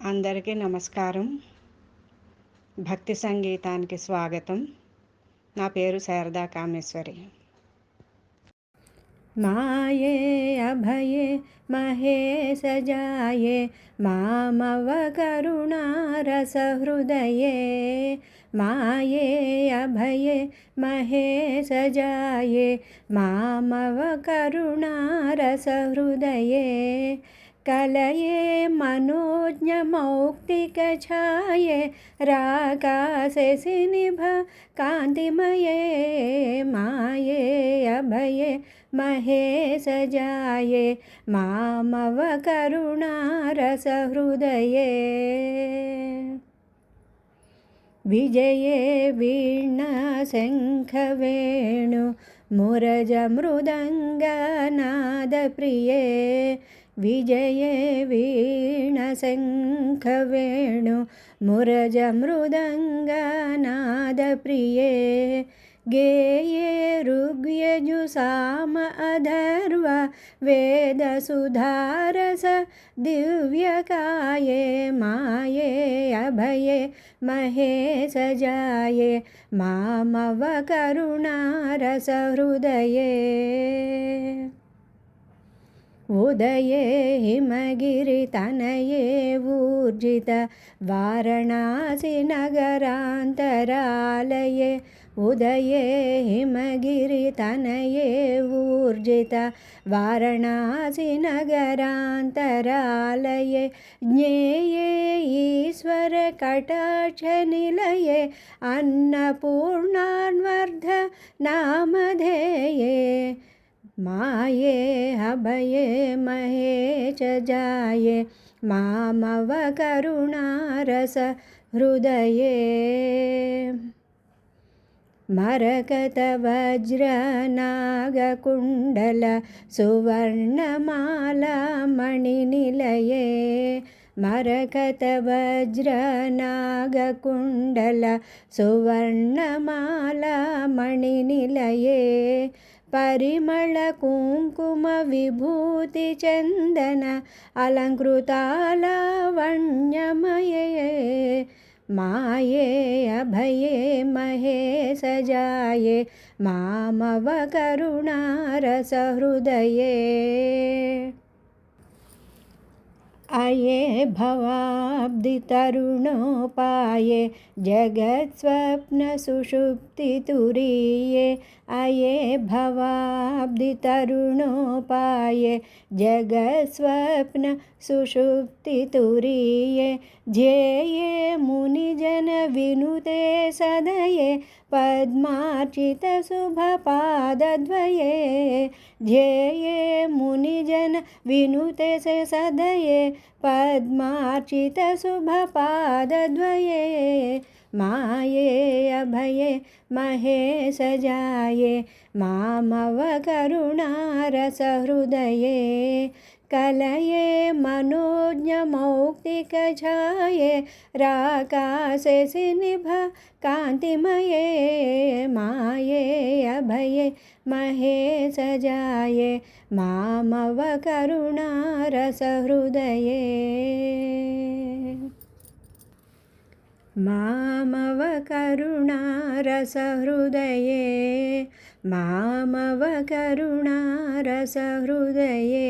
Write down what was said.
అందరికీ నమస్కారం. భక్తి సంగీతానికి స్వాగతం. నా పేరు శారదా కామేశ్వరి. మాయే అభయే మహేశ జాయే మామవ కరుణారస హృదయే. మాయే అభయే మహేశ జాయే మామవ కరుణారస హృదయే. कलये मनोज्ञमौक्तिकछाये राकाशे सिनिभ कान्तिमये. माये अभये महेश जाये मामव करुणारस हृदये. विजये वीणा शङ्खवेणु मुरज मृदङ्गनादप्रिये. विजये वीणशङ्खवेणु मुरज मृदङ्गनादप्रिये. गेये ऋग्यजुसाम अधर्व वेदसुधारस दिव्यकाये. माये अभये महेश जाये मामव करुणारस हृदये. उदये हिमगिरितनये ऊर्जित वाराणसी नगरान्तरालये. उदये हिमगिरितनये ऊर्जित वाराणसी नगरान्तरालये. ज्ञेये ईश्वर कटाक्षनिलये अन्नपूर्णान्वर्ध नामधेये. माये अभये महेश जाये मामव करुणारस हृदये. मरकत वज्र नागकुण्डल सुवर्णमाला मणिनिलये. मरकत वज्र नागकुण्डल सुवर्णमाला मणिनिलये. परिमल कुङ्कुम विभूति चन्दन अलङ्कृतालावण्यमये. माये अभये महेश जाये मामव करुणारस हृदये. अये भवाब्धितरुणोपाये जगत्स्वप्नसुषुप्तितुरीये. अये भवाब्धितरुणोपाये जगत्स्वप्नसुषुप्तितुरीये. ध्येये मुनिजनविनुते सदये पद्मार्चितशुभपादद्वये. ध्येये मुनिजनविनुते सदये पद्मार्चितशुभपादद्वये. माये अभये महेश जाये मामव करुणारस हृदये. कलये मनोज्ञमौक्तिकछाये राकाशे सिनिभ कान्तिमये. माये अभये महेश जाये मामव करुणारस हृदये. मामव करुणारस हृदये. मामव करुणारस हृदये.